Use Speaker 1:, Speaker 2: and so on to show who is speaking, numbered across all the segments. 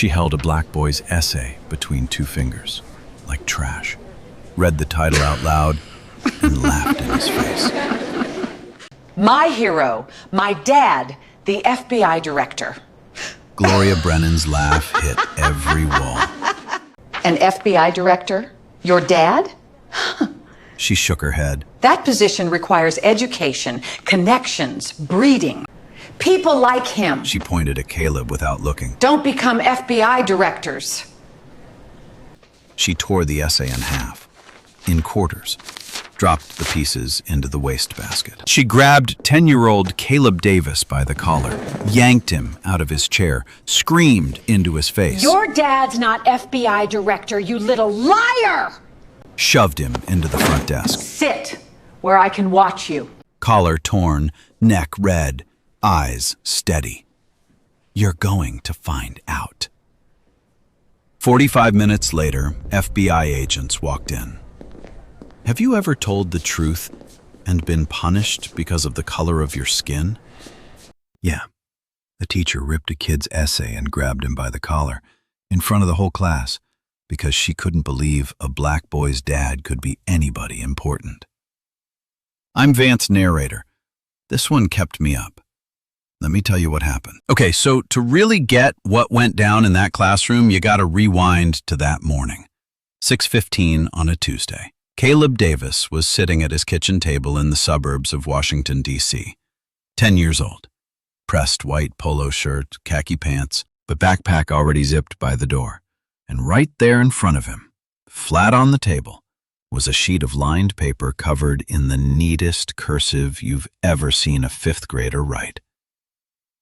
Speaker 1: She held a black boy's essay between two fingers, like trash, read the title out loud, and laughed in his face.
Speaker 2: My hero, my dad, the FBI director.
Speaker 1: Gloria Brennan's laugh hit every wall.
Speaker 2: An FBI director? Your dad?
Speaker 1: She shook her head.
Speaker 2: That position requires education, connections, breeding. People like him.
Speaker 1: She pointed at Caleb without looking.
Speaker 2: Don't become FBI directors.
Speaker 1: She tore the essay in half, in quarters, dropped the pieces into the wastebasket. She grabbed 10-year-old Caleb Davis by the collar, yanked him out of his chair, screamed into his face.
Speaker 2: Your dad's not FBI director, you little liar!
Speaker 1: Shoved him into the front desk.
Speaker 2: Sit where I can watch you.
Speaker 1: Collar torn, neck red, eyes steady. You're going to find out. 45 minutes later, FBI agents walked in. Have you ever told the truth and been punished because of the color of your skin? Yeah. The teacher ripped a kid's essay and grabbed him by the collar in front of the whole class because she couldn't believe a black boy's dad could be anybody important. I'm Vance Narrator. This one kept me up. Let me tell you what happened. Okay, so to really get what went down in that classroom, you gotta rewind to that morning. 6:15 on a Tuesday. Caleb Davis was sitting at his kitchen table in the suburbs of Washington, D.C. 10 years old. Pressed white polo shirt, khaki pants, but backpack already zipped by the door. And right there in front of him, flat on the table, was a sheet of lined paper covered in the neatest cursive you've ever seen a fifth grader write.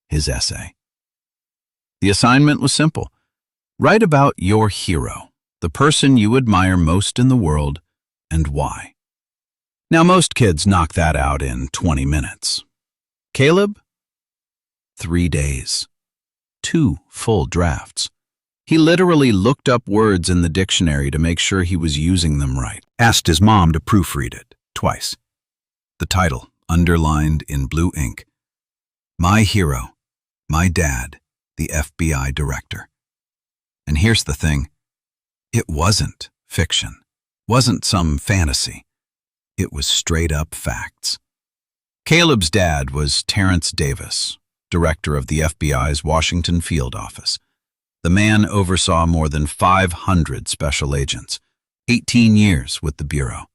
Speaker 1: His essay. The assignment was simple. Write about your hero, the person you admire most in the world, and why. Now, most kids knock that out in 20 minutes. Caleb? 3 days. 2 full drafts. He literally looked up words in the dictionary to make sure he was using them right. Asked his mom to proofread it, twice. The title, underlined in blue ink. My hero, my dad, the FBI director. And here's the thing. It wasn't fiction. Wasn't some fantasy. It was straight up facts. Caleb's dad was Terrence Davis, director of the FBI's Washington field office. The man oversaw more than 500 special agents, 18 years with the Bureau,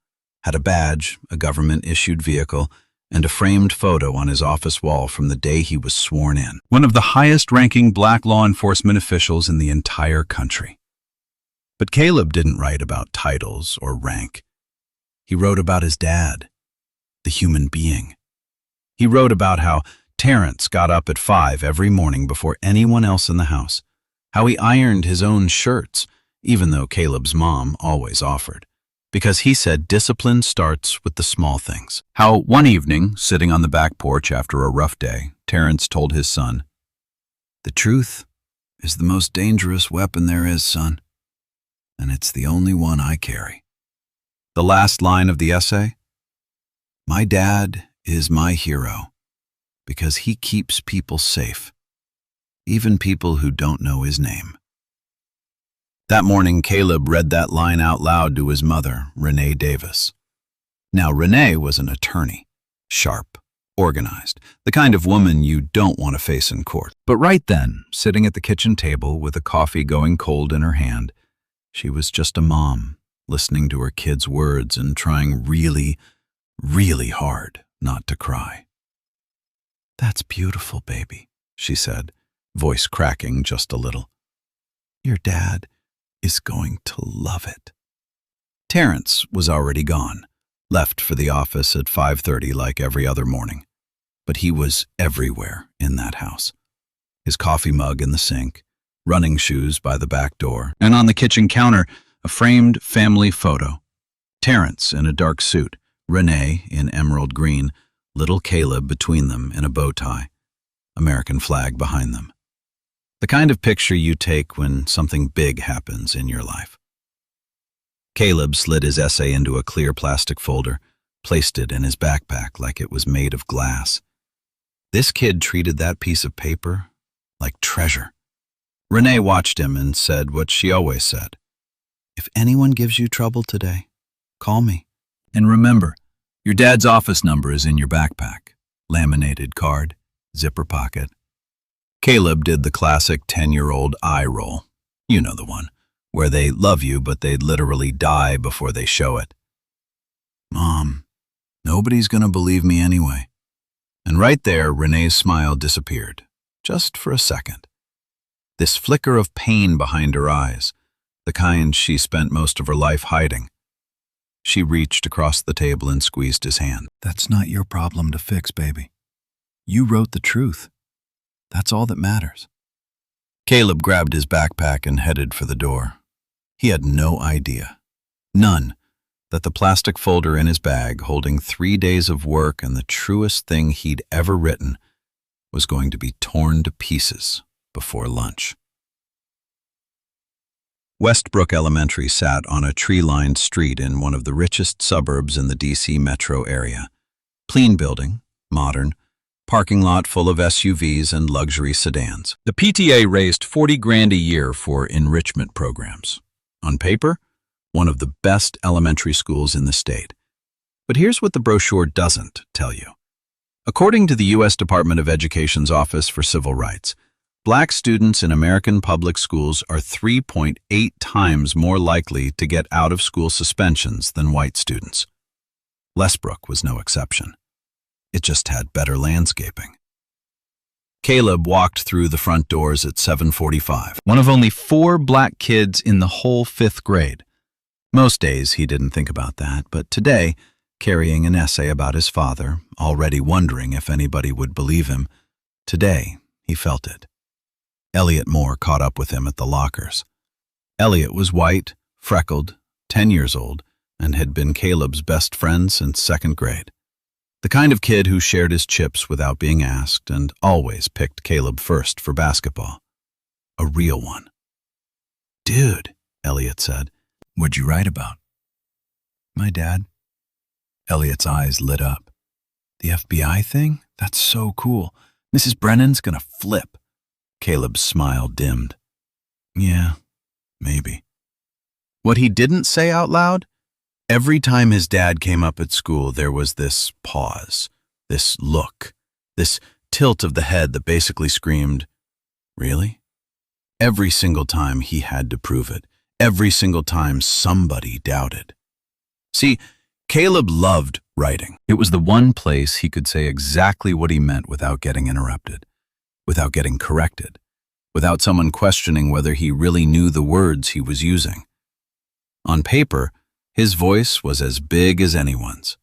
Speaker 1: had a badge, a government-issued vehicle, and a framed photo on his office wall from the day he was sworn in. One of the highest-ranking black law enforcement officials in the entire country. But Caleb didn't write about titles or rank. He wrote about his dad, the human being. He wrote about how Terrence got up at 5 every morning before anyone else in the house, how he ironed his own shirts, even though Caleb's mom always offered, because he said discipline starts with the small things. How one evening, sitting on the back porch after a rough day, Terrence told his son, "The truth is the most dangerous weapon there is, son, and it's the only one I carry." The last line of the essay, "My dad is my hero because he keeps people safe, even people who don't know his name." That morning, Caleb read that line out loud to his mother, Renee Davis. Now, Renee was an attorney, sharp, organized, the kind of woman you don't want to face in court. But right then, sitting at the kitchen table with a coffee going cold in her hand, she was just a mom, listening to her kids' words and trying really, really hard not to cry. "That's beautiful, baby," she said, voice cracking just a little. "Your dad is going to love it." Terrence was already gone, left for the office at 5:30 like every other morning. But he was everywhere in that house. His coffee mug in the sink, running shoes by the back door, and on the kitchen counter, a framed family photo. Terrence in a dark suit, Renee in emerald green, little Caleb between them in a bow tie, American flag behind them. The kind of picture you take when something big happens in your life. Caleb slid his essay into a clear plastic folder, placed it in his backpack like it was made of glass. This kid treated that piece of paper like treasure. Renee watched him and said what she always said. If anyone gives you trouble today, call me. And remember, your dad's office number is in your backpack. Laminated card, zipper pocket. Caleb did the classic 10-year-old eye roll. You know the one, where they love you but they'd literally die before they show it. Mom, nobody's gonna believe me anyway. And right there, Renee's smile disappeared, just for a second. This flicker of pain behind her eyes, the kind she spent most of her life hiding. She reached across the table and squeezed his hand. That's not your problem to fix, baby. You wrote the truth. That's all that matters. Caleb grabbed his backpack and headed for the door. He had no idea, none, that the plastic folder in his bag, holding 3 days of work and the truest thing he'd ever written, was going to be torn to pieces before lunch. Westbrook Elementary sat on a tree-lined street in one of the richest suburbs in the D.C. metro area. Clean building, modern, parking lot full of SUVs and luxury sedans. The PTA raised $40,000 a year for enrichment programs. On paper, one of the best elementary schools in the state. But here's what the brochure doesn't tell you. According to the U.S. Department of Education's Office for Civil Rights, Black students in American public schools are 3.8 times more likely to get out-of-school suspensions than white students. Westbrook was no exception. It just had better landscaping. Caleb walked through the front doors at 7:45, one of only 4 black kids in the whole 5th grade. Most days he didn't think about that, but today, carrying an essay about his father, already wondering if anybody would believe him, today he felt it. Elliot Moore caught up with him at the lockers. Elliot was white, freckled, 10 years old, and had been Caleb's best friend since 2nd grade. The kind of kid who shared his chips without being asked and always picked Caleb first for basketball. A real one. Dude, Elliot said, what'd you write about? My dad. Elliot's eyes lit up. The FBI thing? That's so cool. Mrs. Brennan's gonna flip. Caleb's smile dimmed. Yeah, maybe. What he didn't say out loud? Every time his dad came up at school, there was this pause, this look, this tilt of the head that basically screamed, really? Every single time he had to prove it. Every single time somebody doubted. See, Caleb loved writing. It was the one place he could say exactly what he meant without getting interrupted, without getting corrected, without someone questioning whether he really knew the words he was using. On paper, his voice was as big as anyone's.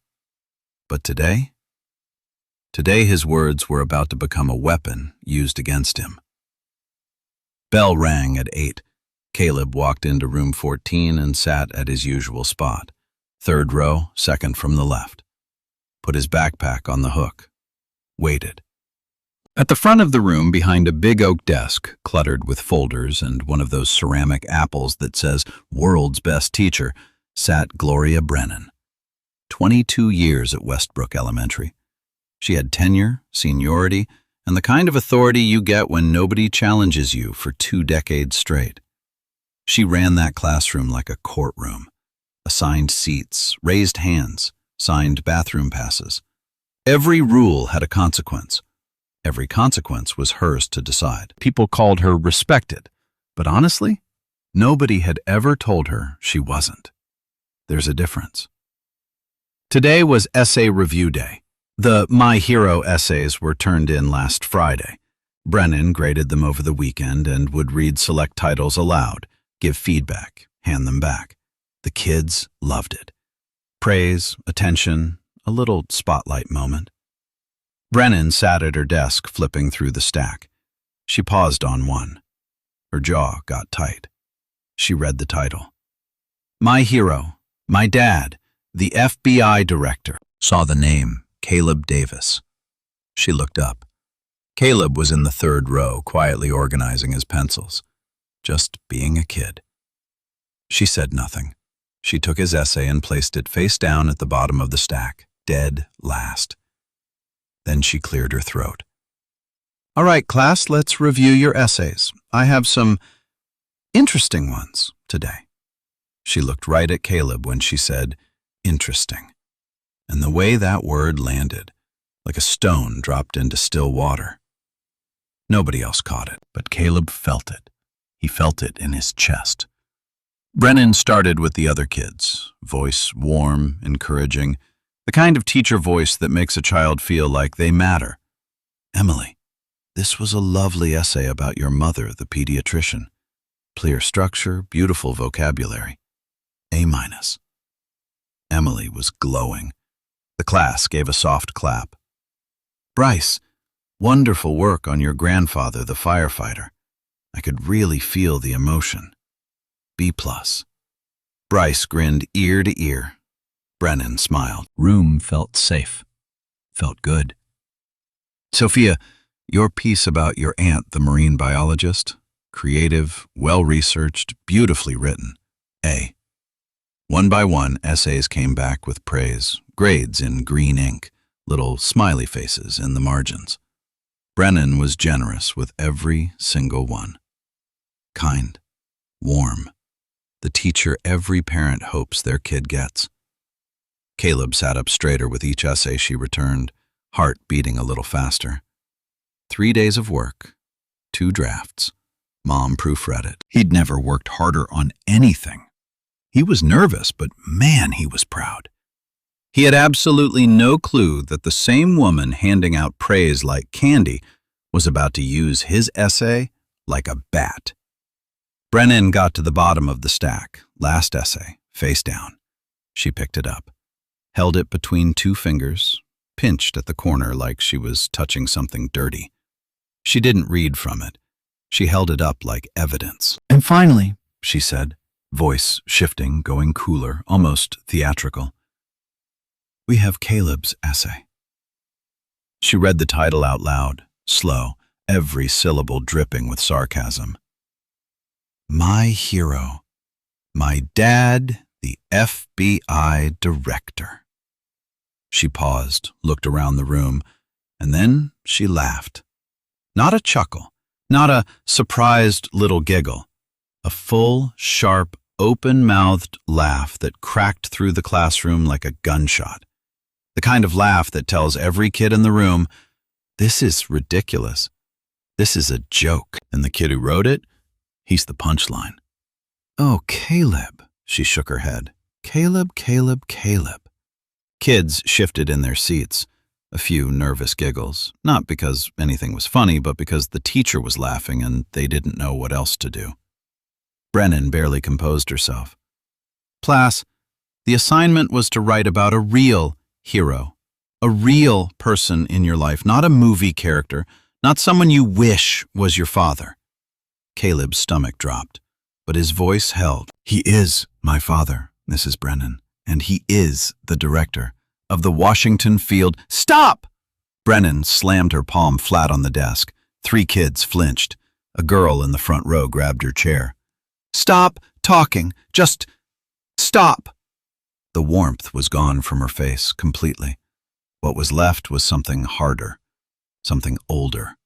Speaker 1: But today his words were about to become a weapon used against him. Bell rang at 8. Caleb walked into room 14 and sat at his usual spot, 3rd row, 2nd from the left. Put his backpack on the hook. Waited. At the front of the room, behind a big oak desk, cluttered with folders and one of those ceramic apples that says "World's Best Teacher," sat Gloria Brennan. 22 years at Westbrook Elementary. She had tenure, seniority, and the kind of authority you get when nobody challenges you for 2 decades straight. She ran that classroom like a courtroom. Assigned seats, raised hands, signed bathroom passes. Every rule had a consequence. Every consequence was hers to decide. People called her respected, but honestly, nobody had ever told her she wasn't. There's a difference. Today was essay review day. The My Hero essays were turned in last Friday. Brennan graded them over the weekend and would read select titles aloud, give feedback, hand them back. The kids loved it. Praise, attention, a little spotlight moment. Brennan sat at her desk flipping through the stack. She paused on one. Her jaw got tight. She read the title. My Hero, My Dad, the FBI Director. Saw the name, Caleb Davis. She looked up. Caleb was in the 3rd row, quietly organizing his pencils. Just being a kid. She said nothing. She took his essay and placed it face down at the bottom of the stack, dead last. Then she cleared her throat. All right, class, let's review your essays. I have some interesting ones today. She looked right at Caleb when she said, interesting. And the way that word landed, like a stone dropped into still water. Nobody else caught it, but Caleb felt it. He felt it in his chest. Brennan started with the other kids, voice warm, encouraging, the kind of teacher voice that makes a child feel like they matter. Emily, this was a lovely essay about your mother, the pediatrician. Clear structure, beautiful vocabulary. A-. Emily was glowing. The class gave a soft clap. Bryce, wonderful work on your grandfather, the firefighter. I could really feel the emotion. B+. Bryce grinned ear to ear. Brennan smiled. Room felt safe. Felt good. Sophia, your piece about your aunt, the marine biologist, creative, well-researched, beautifully written. A. One by one, essays came back with praise, grades in green ink, little smiley faces in the margins. Brennan was generous with every single one. Kind, warm, the teacher every parent hopes their kid gets. Caleb sat up straighter with each essay she returned, heart beating a little faster. 3 days of work, 2 drafts. Mom proofread it. He'd never worked harder on anything. He was nervous, but man, he was proud. He had absolutely no clue that the same woman handing out praise like candy was about to use his essay like a bat. Brennan got to the bottom of the stack, last essay, face down. She picked it up, held it between 2 fingers, pinched at the corner like she was touching something dirty. She didn't read from it. She held it up like evidence. And finally, she said, voice shifting, going cooler, almost theatrical, we have Caleb's essay. She read the title out loud, slow, every syllable dripping with sarcasm. My hero, my dad, the FBI director. She paused, looked around the room, and then she laughed. Not a chuckle, not a surprised little giggle, a full, sharp, open-mouthed laugh that cracked through the classroom like a gunshot. The kind of laugh that tells every kid in the room, this is ridiculous. This is a joke. And the kid who wrote it, he's the punchline. Oh, Caleb, she shook her head. Caleb, Caleb, Caleb. Kids shifted in their seats. A few nervous giggles, not because anything was funny, but because the teacher was laughing and they didn't know what else to do. Brennan barely composed herself. Class, the assignment was to write about a real hero, a real person in your life, not a movie character, not someone you wish was your father. Caleb's stomach dropped, but his voice held. He is my father, Mrs. Brennan, and he is the director of the Washington Field. Stop! Brennan slammed her palm flat on the desk. 3 kids flinched. A girl in the front row grabbed her chair. Stop talking. Just stop. The warmth was gone from her face completely. What was left was something harder, something older,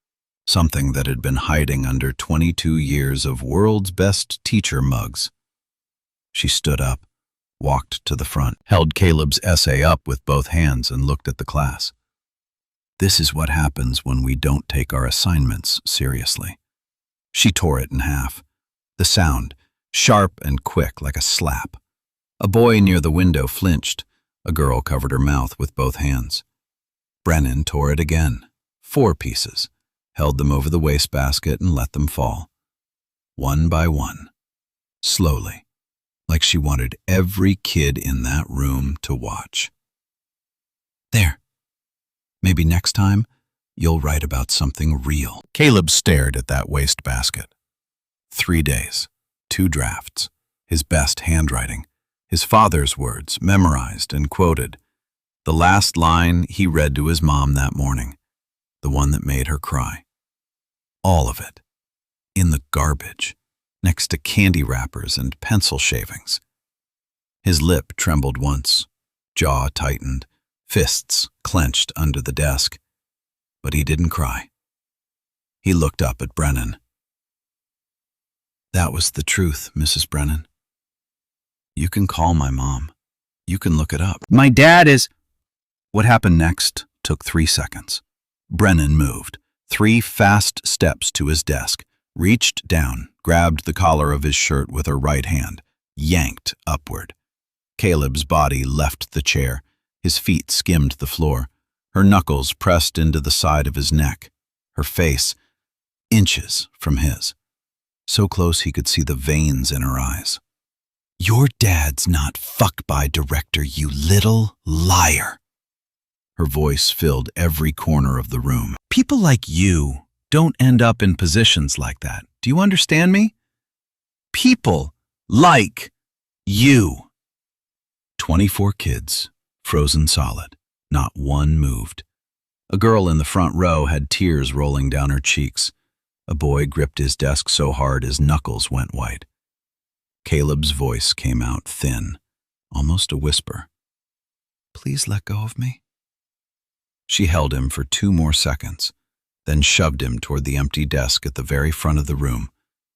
Speaker 1: something that had been hiding under 22 years of world's best teacher mugs. She stood up, walked to the front, held Caleb's essay up with both hands and looked at the class. This is what happens when we don't take our assignments seriously. She tore it in half. The sound, sharp and quick like a slap. A boy near the window flinched. A girl covered her mouth with both hands. Brennan tore it again, 4 pieces, held them over the wastebasket and let them fall. One by one, slowly, like she wanted every kid in that room to watch. There. Maybe next time, you'll write about something real. Caleb stared at that wastebasket. 3 days, 2 drafts, his best handwriting, his father's words memorized and quoted. The last line he read to his mom that morning, the one that made her cry. All of it, in the garbage, next to candy wrappers and pencil shavings. His lip trembled once, jaw tightened, fists clenched under the desk, but he didn't cry. He looked up at Brennan. That was the truth, Mrs. Brennan. You can call my mom. You can look it up. My dad is... What happened next took 3 seconds. Brennan moved 3 fast steps to his desk, reached down, grabbed the collar of his shirt with her right hand, yanked upward. Caleb's body left the chair. His feet skimmed the floor. Her knuckles pressed into the side of his neck. Her face, inches from his. So close he could see the veins in her eyes. Your dad's not fuck-by director, you little liar. Her voice filled every corner of the room. People like you don't end up in positions like that. Do you understand me? People like you. 24 kids, frozen solid. Not one moved. A girl in the front row had tears rolling down her cheeks. A boy gripped his desk so hard his knuckles went white. Caleb's voice came out thin, almost a whisper. Please let go of me. She held him for 2 more seconds, then shoved him toward the empty desk at the very front of the room,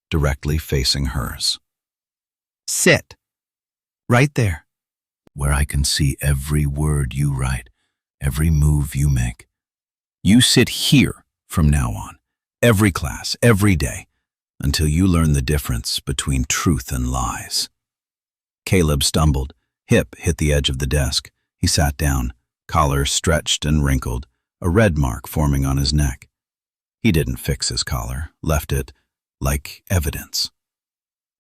Speaker 1: directly facing hers. Sit. Right there, where I can see every word you write, every move you make. You sit here from now on, every class, every day, until you learn the difference between truth and lies. Caleb stumbled. Hip hit the edge of the desk. He sat down, collar stretched and wrinkled, a red mark forming on his neck. He didn't fix his collar, left it like evidence.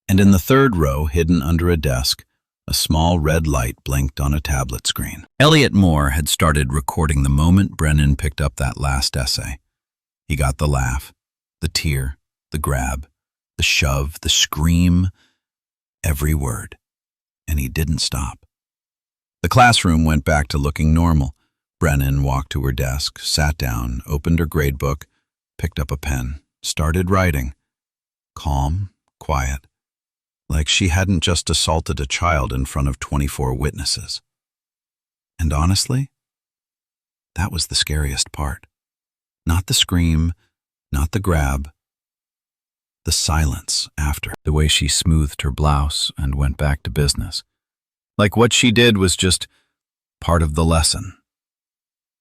Speaker 1: And in the 3rd row, hidden under a desk, a small red light blinked on a tablet screen. Elliot Moore had started recording the moment Brennan picked up that last essay. He got the laugh, the tear, the grab, the shove, the scream, every word, and he didn't stop. The classroom went back to looking normal. Brennan walked to her desk, sat down, opened her gradebook, picked up a pen, started writing. Calm, quiet, like she hadn't just assaulted a child in front of 24 witnesses. And honestly, that was the scariest part. Not the scream, not the grab, the silence after. The way she smoothed her blouse and went back to business. Like what she did was just part of the lesson.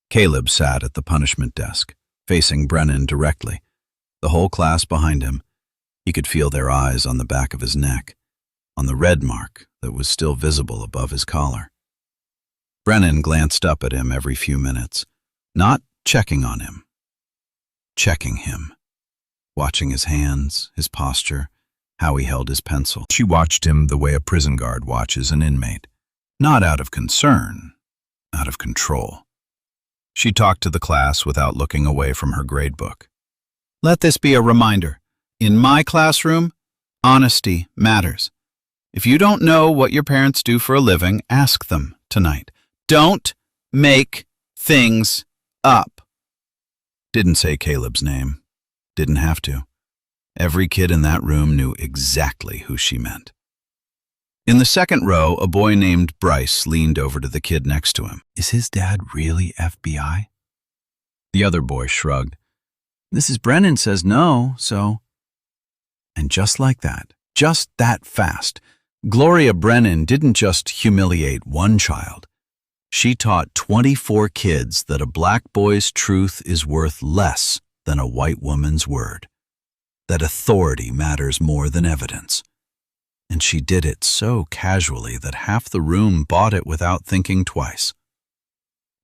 Speaker 1: Caleb sat at the punishment desk, facing Brennan directly, the whole class behind him. He could feel their eyes on the back of his neck, on the red mark that was still visible above his collar. Brennan glanced up at him every few minutes, not checking on him, checking him, watching his hands, his posture, how he held his pencil. She watched him the way a prison guard watches an inmate, not out of concern, out of control. She talked to the class without looking away from her gradebook. Let this be a reminder. In my classroom, honesty matters. If you don't know what your parents do for a living, ask them tonight. Don't make things up. Didn't say Caleb's name. Didn't have to. Every kid in that room knew exactly who she meant. In the 2nd row, a boy named Bryce leaned over to the kid next to him. Is his dad really FBI? The other boy shrugged. Mrs. Brennan says no, so... And just like that, just that fast, Gloria Brennan didn't just humiliate one child. She taught 24 kids that a black boy's truth is worth less than a white woman's word, that authority matters more than evidence. And she did it so casually that half the room bought it without thinking twice.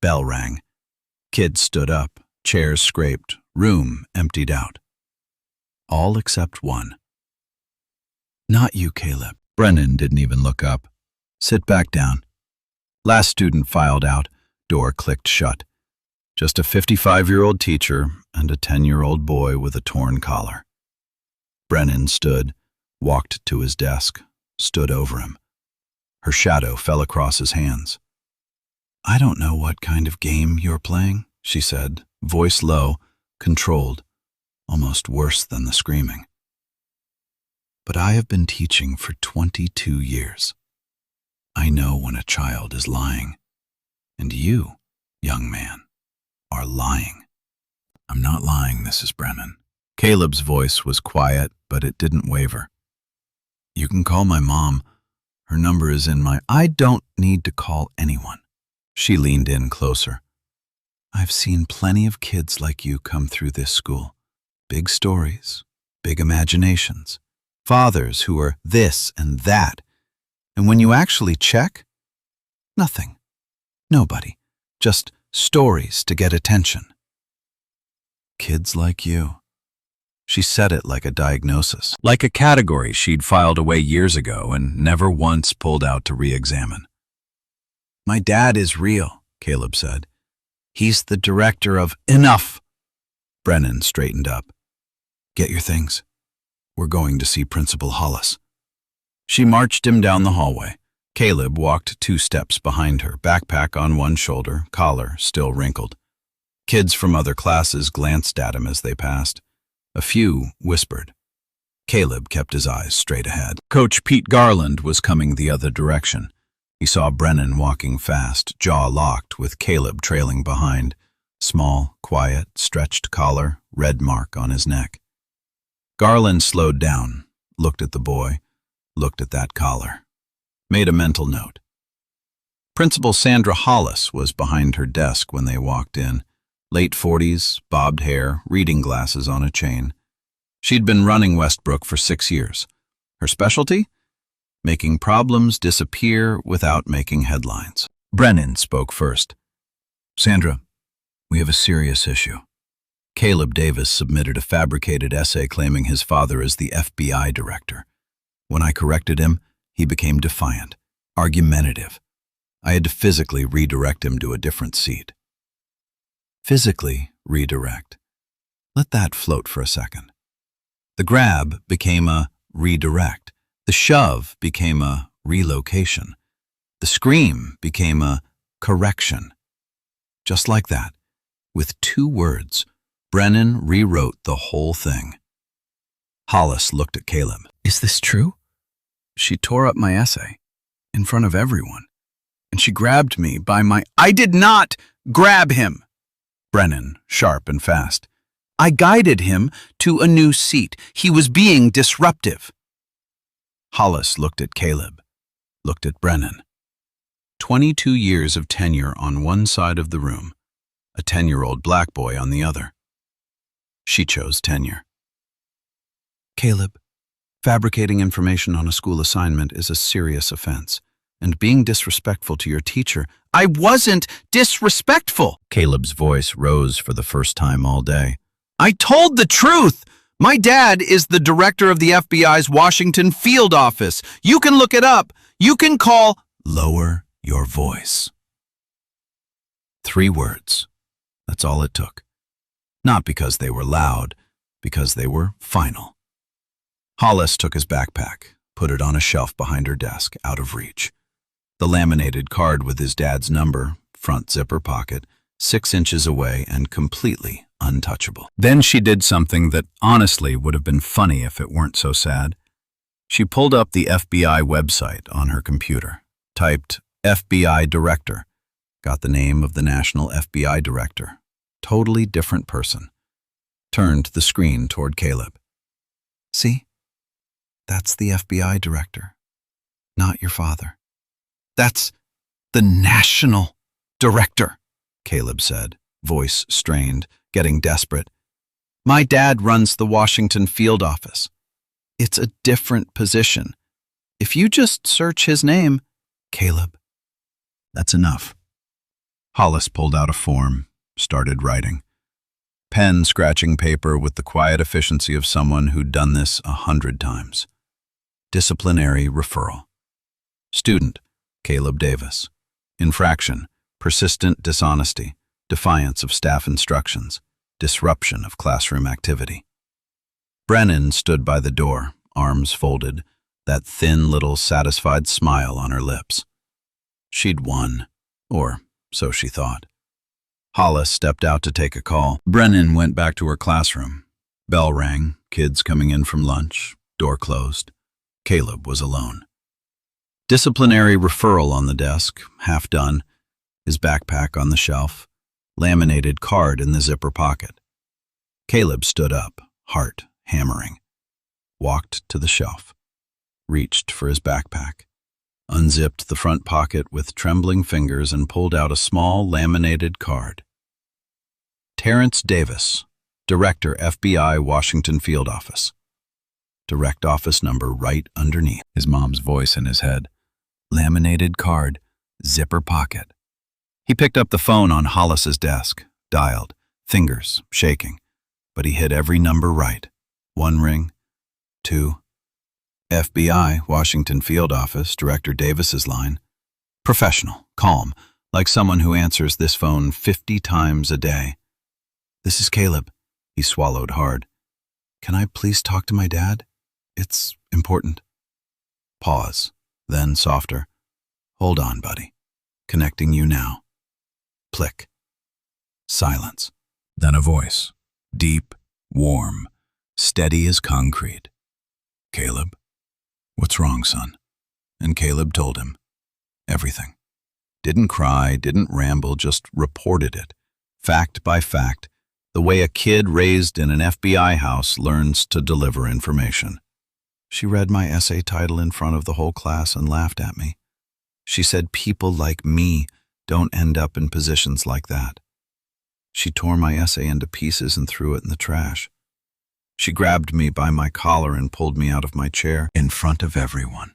Speaker 1: Bell rang. Kids stood up, chairs scraped, room emptied out. All except one. Not you, Caleb. Brennan didn't even look up. Sit back down. Last student filed out. Door clicked shut. Just a 55-year-old teacher and a 10-year-old boy with a torn collar. Brennan stood, walked to his desk, stood over him. Her shadow fell across his hands. I don't know what kind of game you're playing, she said, voice low, controlled, almost worse than the screaming. But I have been teaching for 22 years. I know when a child is lying. And you, young man, are lying. I'm not lying, Mrs. Brennan. Caleb's voice was quiet, but it didn't waver. You can call my mom. Her number is in my... I don't need to call anyone. She leaned in closer. I've seen plenty of kids like you come through this school. Big stories, big imaginations, fathers who are this and that. And when you actually check, nothing. Nobody. Just stories to get attention. Kids like you. She said it like a diagnosis, like a category she'd filed away years ago and never once pulled out to re-examine. My dad is real, Caleb said. He's the director of... Enough! Brennan straightened up. Get your things. We're going to see Principal Hollis. She marched him down the hallway. Caleb walked 2 steps behind her, backpack on one shoulder, collar still wrinkled. Kids from other classes glanced at him as they passed. A few whispered. Caleb kept his eyes straight ahead. Coach Pete Garland was coming the other direction. He saw Brennan walking fast, jaw locked, with Caleb trailing behind. Small, quiet, stretched collar, red mark on his neck. Garland slowed down, looked at the boy, looked at that collar. Made a mental note. Principal Sandra Hollis was behind her desk when they walked in. Late 40s, bobbed hair, reading glasses on a chain. She'd been running Westbrook for 6 years. Her specialty? Making problems disappear without making headlines. Brennan spoke first. Sandra, we have a serious issue. Caleb Davis submitted a fabricated essay claiming his father is the FBI director. When I corrected him, he became defiant, argumentative. I had to physically redirect him to a different seat. Physically redirect. Let that float for a second. The grab became a redirect. The shove became a relocation. The scream became a correction. Just like that, with 2 words, Brennan rewrote the whole thing. Hollis looked at Caleb. Is this true? She tore up my essay in front of everyone, and she grabbed me by my... I did not grab him! Brennan, sharp and fast. I guided him to a new seat. He was being disruptive. Hollis looked at Caleb, looked at Brennan. 22 years of tenure on one side of the room, a 10-year-old black boy on the other. She chose tenure. Caleb, fabricating information on a school assignment is a serious offense, and being disrespectful to your teacher... I wasn't disrespectful! Caleb's voice rose for the first time all day. I told the truth! My dad is the director of the FBI's Washington field office. You can look it up. You can call... Lower your voice. 3 words. That's all it took. Not because they were loud, because they were final. Hollis took his backpack, put it on a shelf behind her desk, out of reach. The laminated card with his dad's number, front zipper pocket, 6 inches away and completely untouchable. Then she did something that honestly would have been funny if it weren't so sad. She pulled up the FBI website on her computer, typed FBI Director, got the name of the National FBI Director. Totally different person. Turned the screen toward Caleb. See? That's the FBI Director, not your father. That's the National Director, Caleb said, voice strained, getting desperate. My dad runs the Washington field office. It's a different position. If you just search his name, Caleb, that's enough. Hollis pulled out a form, started writing. Pen scratching paper with the quiet efficiency of someone who'd done this 100 times. Disciplinary referral. Student, Caleb Davis. Infraction, persistent dishonesty, defiance of staff instructions, disruption of classroom activity. Brennan stood by the door, arms folded, that thin little satisfied smile on her lips. She'd won, or so she thought. Hollis stepped out to take a call. Brennan went back to her classroom. Bell rang, kids coming in from lunch, door closed. Caleb was alone. Disciplinary referral on the desk, half done, his backpack on the shelf, laminated card in the zipper pocket. Caleb stood up, heart hammering, walked to the shelf, reached for his backpack, unzipped the front pocket with trembling fingers and pulled out a small laminated card. Terrence Davis, Director, FBI, Washington Field Office. Direct office number right underneath. His mom's voice in his head. Laminated card, zipper pocket. He picked up the phone on Hollis's desk, dialed, fingers shaking, but he hit every number right. 1 ring, 2. FBI, Washington Field Office, Director Davis's line. Professional, calm, like someone who answers this phone 50 times a day. This is Caleb. He swallowed hard. Can I please talk to my dad? It's important. Pause, then softer. Hold on, buddy. Connecting you now. Click. Silence. Then a voice. Deep, warm, steady as concrete. Caleb? What's wrong, son? And Caleb told him. Everything. Didn't cry, didn't ramble, just reported it. Fact by fact, the way a kid raised in an FBI house learns to deliver information. She read my essay title in front of the whole class and laughed at me. She said people like me don't end up in positions like that. She tore my essay into pieces and threw it in the trash. She grabbed me by my collar and pulled me out of my chair in front of everyone.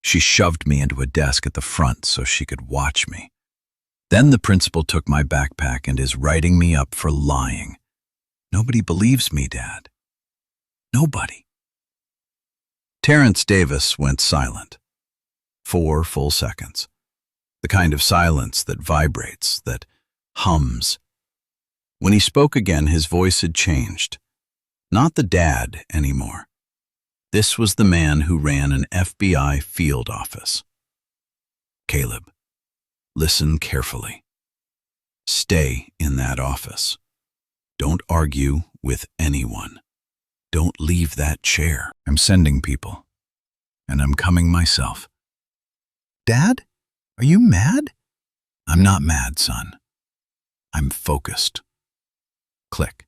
Speaker 1: She shoved me into a desk at the front so she could watch me. Then the principal took my backpack and is writing me up for lying. Nobody believes me, Dad. Nobody. Terrence Davis went silent. 4 full seconds. The kind of silence that vibrates, that hums. When he spoke again, his voice had changed. Not the dad anymore. This was the man who ran an FBI field office. Caleb, listen carefully. Stay in that office. Don't argue with anyone. Don't leave that chair. I'm sending people. And I'm coming myself. Dad? Are you mad? I'm not mad, son. I'm focused. Click.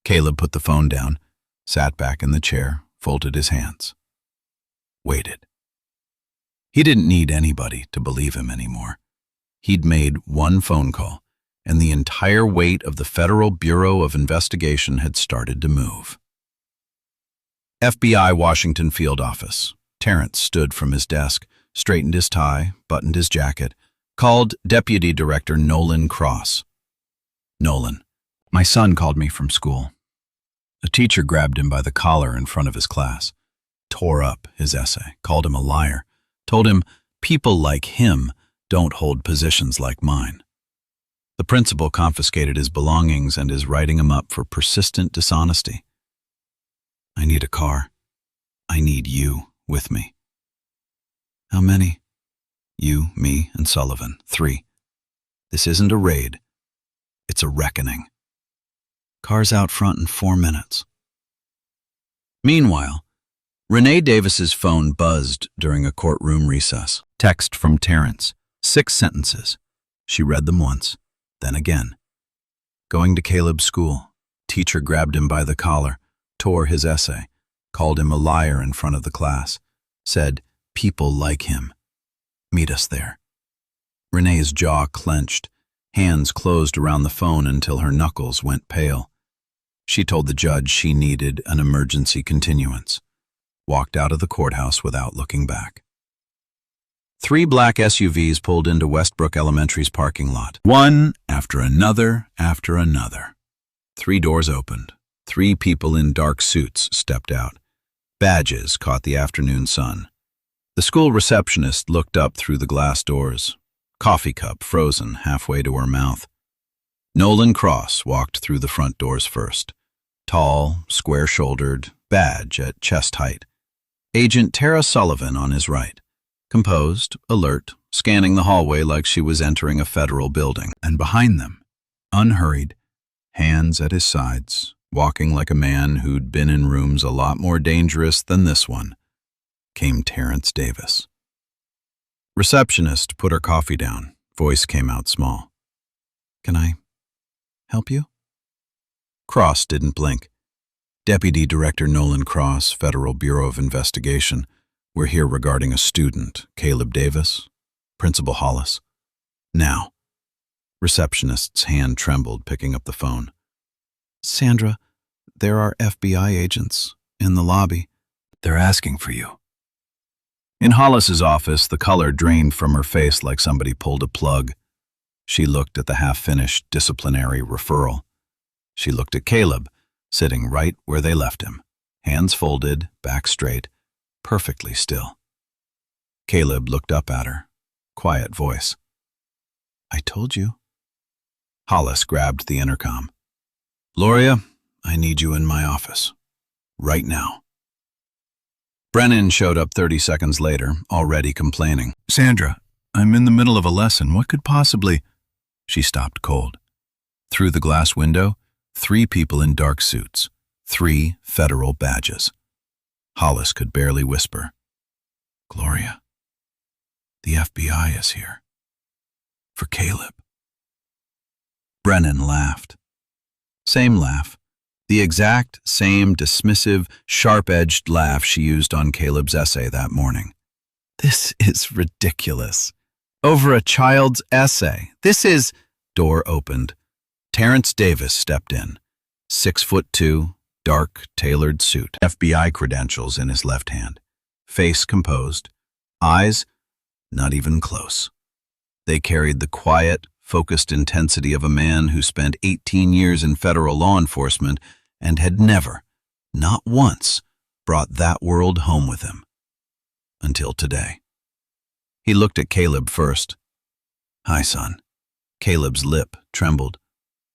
Speaker 1: Caleb put the phone down, sat back in the chair, folded his hands. Waited. He didn't need anybody to believe him anymore. He'd made one phone call, and the entire weight of the Federal Bureau of Investigation had started to move. FBI Washington Field Office. Terrence stood from his desk, straightened his tie, buttoned his jacket, called Deputy Director Nolan Cross. Nolan, my son called me from school. A teacher grabbed him by the collar in front of his class, tore up his essay, called him a liar, told him people like him don't hold positions like mine. The principal confiscated his belongings and is writing him up for persistent dishonesty. I need a car. I need you with me. How many? You, me, and Sullivan. 3. This isn't a raid. It's a reckoning. Car's out front in 4 minutes. Meanwhile, Renee Davis's phone buzzed during a courtroom recess. Text from Terrence. 6 sentences. She read them once, then again. Going to Caleb's school. Teacher grabbed him by the collar, tore his essay, called him a liar in front of the class, said, people like him. Meet us there. Renee's jaw clenched, hands closed around the phone until her knuckles went pale. She told the judge she needed an emergency continuance, walked out of the courthouse without looking back. 3 black SUVs pulled into Westbrook Elementary's parking lot. One after another after another. 3 doors opened. 3 people in dark suits stepped out. Badges caught the afternoon sun. The school receptionist looked up through the glass doors, coffee cup frozen halfway to her mouth. Nolan Cross walked through the front doors first. Tall, square-shouldered, badge at chest height. Agent Tara Sullivan on his right. Composed, alert, scanning the hallway like she was entering a federal building. And behind them, unhurried, hands at his sides, walking like a man who'd been in rooms a lot more dangerous than this one, came Terrence Davis. Receptionist put her coffee down. Voice came out small. Can I help you? Cross didn't blink. Deputy Director Nolan Cross, Federal Bureau of Investigation. We're here regarding a student, Caleb Davis. Principal Hollis. Now. Receptionist's hand trembled, picking up the phone. Sandra, there are FBI agents in the lobby. They're asking for you. In Hollis's office, the color drained from her face like somebody pulled a plug. She looked at the half-finished disciplinary referral. She looked at Caleb, sitting right where they left him, hands folded, back straight, perfectly still. Caleb looked up at her, quiet voice. I told you. Hollis grabbed the intercom. Gloria, I need you in my office. Right now. Brennan showed up 30 seconds later, already complaining. Sandra, I'm in the middle of a lesson. What could possibly... She stopped cold. Through the glass window, 3 people in dark suits, 3 federal badges. Hollis could barely whisper. Gloria, the FBI is here. For Caleb. Brennan laughed. Same laugh. The exact same dismissive, sharp-edged laugh she used on Caleb's essay that morning. This is ridiculous. Over a child's essay. This is... Door opened. Terrence Davis stepped in. 6'2", dark, tailored suit. FBI credentials in his left hand. Face composed. Eyes, not even close. They carried the quiet, focused intensity of a man who spent 18 years in federal law enforcement and had never, not once, brought that world home with him. Until today. He looked at Caleb first. Hi, son. Caleb's lip trembled.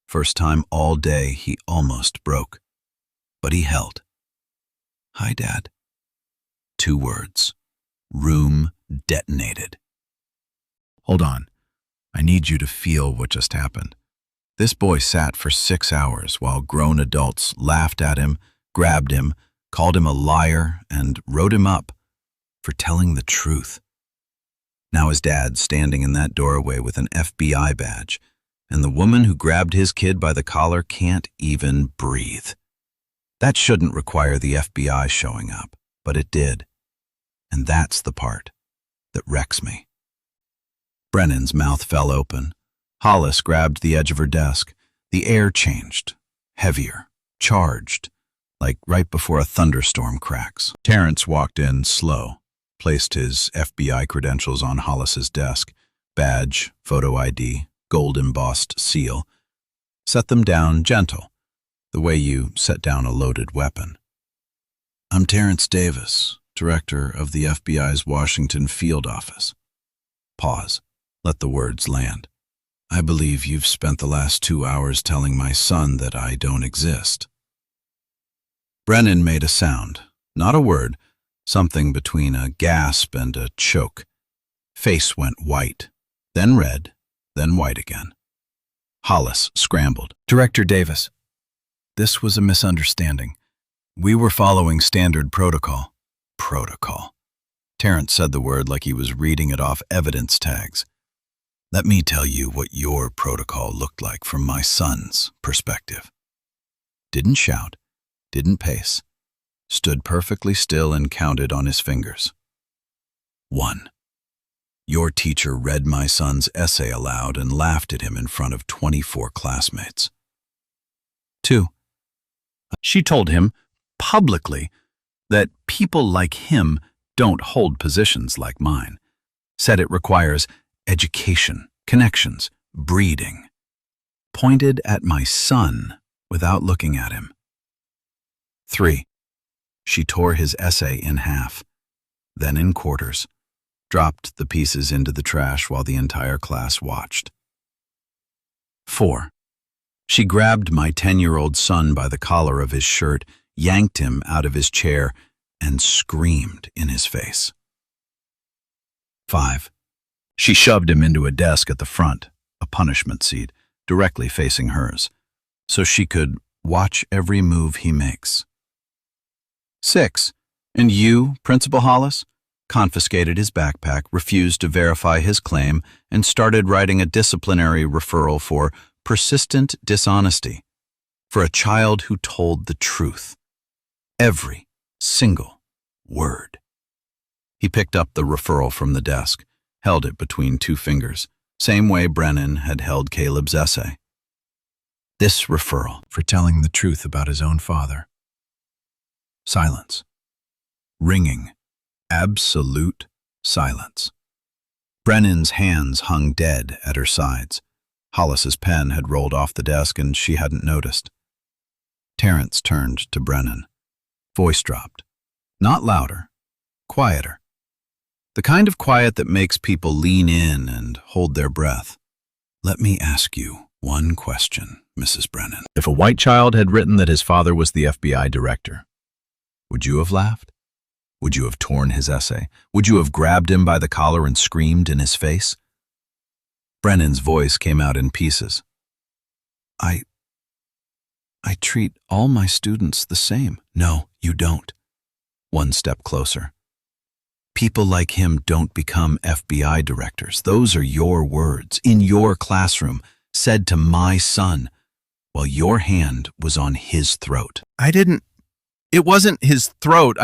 Speaker 1: First time all day he almost broke. But he held. Hi, Dad. 2 words. Room detonated. Hold on. I need you to feel what just happened. This boy sat for 6 hours while grown adults laughed at him, grabbed him, called him a liar, and wrote him up for telling the truth. Now his dad's standing in that doorway with an FBI badge, and the woman who grabbed his kid by the collar can't even breathe. That shouldn't require the FBI showing up, but it did. And that's the part that wrecks me. Brennan's mouth fell open. Hollis grabbed the edge of her desk. The air changed, heavier, charged, like right before a thunderstorm cracks. Terrence walked in slow, placed his FBI credentials on Hollis's desk, badge, photo ID, gold-embossed seal, set them down gentle, the way you set down a loaded weapon. I'm Terrence Davis, director of the FBI's Washington field office. Pause. Let the words land. I believe you've spent the last 2 hours telling my son that I don't exist. Brennan made a sound, not a word, something between a gasp and a choke. Face went white, then red, then white again. Hollis scrambled. Director Davis, this was a misunderstanding. We were following standard protocol. Protocol. Terrence said the word like he was reading it off evidence tags. Let me tell you what your protocol looked like from my son's perspective. Didn't shout, didn't pace, stood perfectly still and counted on his fingers. 1. Your teacher read my son's essay aloud and laughed at him in front of 24 classmates. 2. She told him, publicly, that people like him don't hold positions like mine. Said it requires education, connections, breeding. Pointed at my son without looking at him. 3. She tore his essay in half, then in quarters, dropped the pieces into the trash while the entire class watched. 4. She grabbed my 10-year-old son by the collar of his shirt, yanked him out of his chair, and screamed in his face. 5. She shoved him into a desk at the front, a punishment seat, directly facing hers, so she could watch every move he makes. 6. And you, Principal Hollis, confiscated his backpack, refused to verify his claim, and started writing a disciplinary referral for persistent dishonesty. for a child who told the truth. Every single word. He picked up the referral from the desk, held it between two fingers, same way Brennan had held Caleb's essay. This referral for telling the truth about his own father. Silence. Ringing. Absolute silence. Brennan's hands hung dead at her sides. Hollis's pen had rolled off the desk and she hadn't noticed. Terrence turned to Brennan. Voice dropped. Not louder. Quieter. The kind of quiet that makes people lean in and hold their breath. Let me ask you one question, Mrs. Brennan. If a white child had written that his father was the FBI director, would you have laughed? Would you have torn his essay? Would you have grabbed him by the collar and screamed in his face? Brennan's voice came out in pieces. I treat all my students the same. No, you don't. One step closer. People like him don't become FBI directors. Those are your words, in your classroom, said to my son, while your hand was on his throat. It wasn't his throat.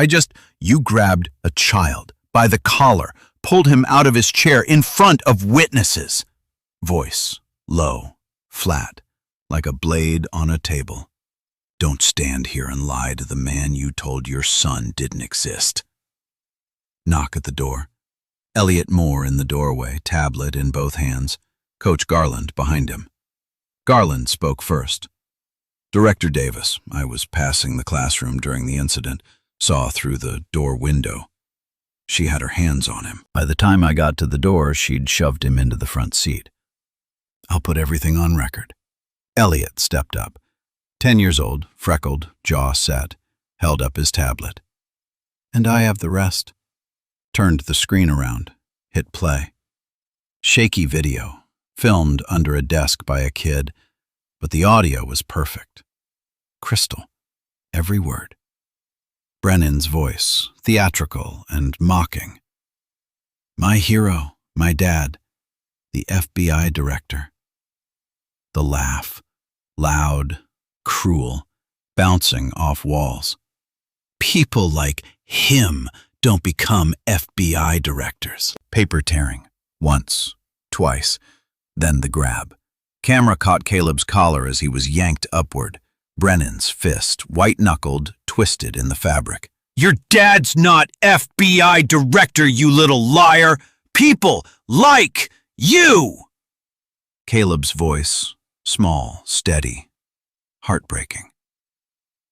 Speaker 1: You grabbed a child by the collar, pulled him out of his chair in front of witnesses. Voice, low, flat, like a blade on a table. Don't stand here and lie to the man you told your son didn't exist. Knock at the door. Elliot Moore in the doorway, tablet in both hands. Coach Garland behind him. Garland spoke first. Director Davis, I was passing the classroom during the incident, saw through the door window. She had her hands on him. By the time I got to the door, she'd shoved him into the front seat. I'll put everything on record. Elliot stepped up. 10 years old, freckled, jaw set, held up his tablet. And I have the rest. Turned the screen around, hit play. Shaky video, filmed under a desk by a kid, but the audio was perfect. Crystal, every word. Brennan's voice, theatrical and mocking. My hero, my dad, the FBI director. The laugh, loud, cruel, bouncing off walls. People like him don't become FBI directors. Paper tearing. Once, twice, then the grab. Camera caught Caleb's collar as he was yanked upward. Brennan's fist, white-knuckled, twisted in the fabric. Your dad's not FBI director, you little liar! People like you! Caleb's voice, small, steady, heartbreaking.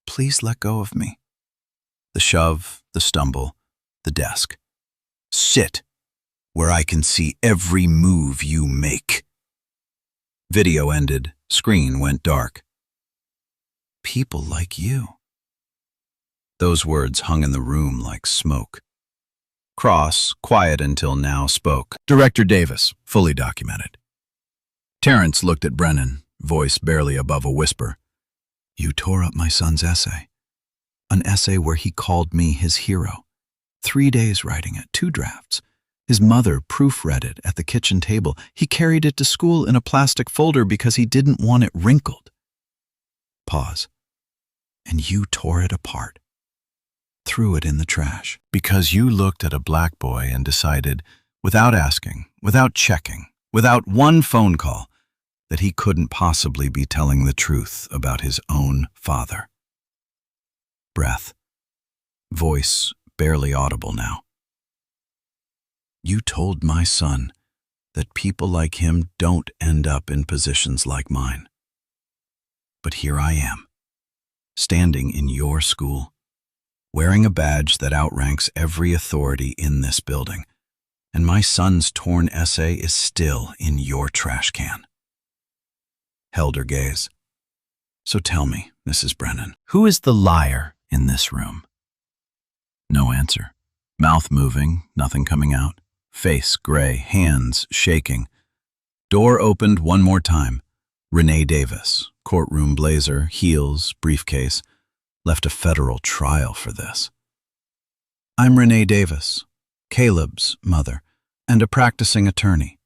Speaker 1: Please let go of me. The shove, the stumble, the desk. Sit where I can see every move you make. Video ended. Screen went dark. People like you. Those words hung in the room like smoke. Cross, quiet until now, spoke. Director Davis, fully documented. Terrence looked at Brennan, voice barely above a whisper. You tore up my son's essay. An essay where he called me his hero. 3 days writing it, 2 drafts. His mother proofread it at the kitchen table. He carried it to school in a plastic folder because he didn't want it wrinkled. Pause. And you tore it apart. Threw it in the trash. Because you looked at a black boy and decided, without asking, without checking, without one phone call, that he couldn't possibly be telling the truth about his own father. Breath. Voice barely audible now. You told my son that people like him don't end up in positions like mine. But here I am, standing in your school, wearing a badge that outranks every authority in this building, and my son's torn essay is still in your trash can. Held her gaze. So tell me, Mrs. Brennan, who is the liar in this room? No answer. Mouth moving, nothing coming out. Face gray, hands shaking. Door opened one more time. Renee Davis, courtroom blazer, heels, briefcase, left a federal trial for this. I'm Renee Davis, Caleb's mother, and a practicing attorney.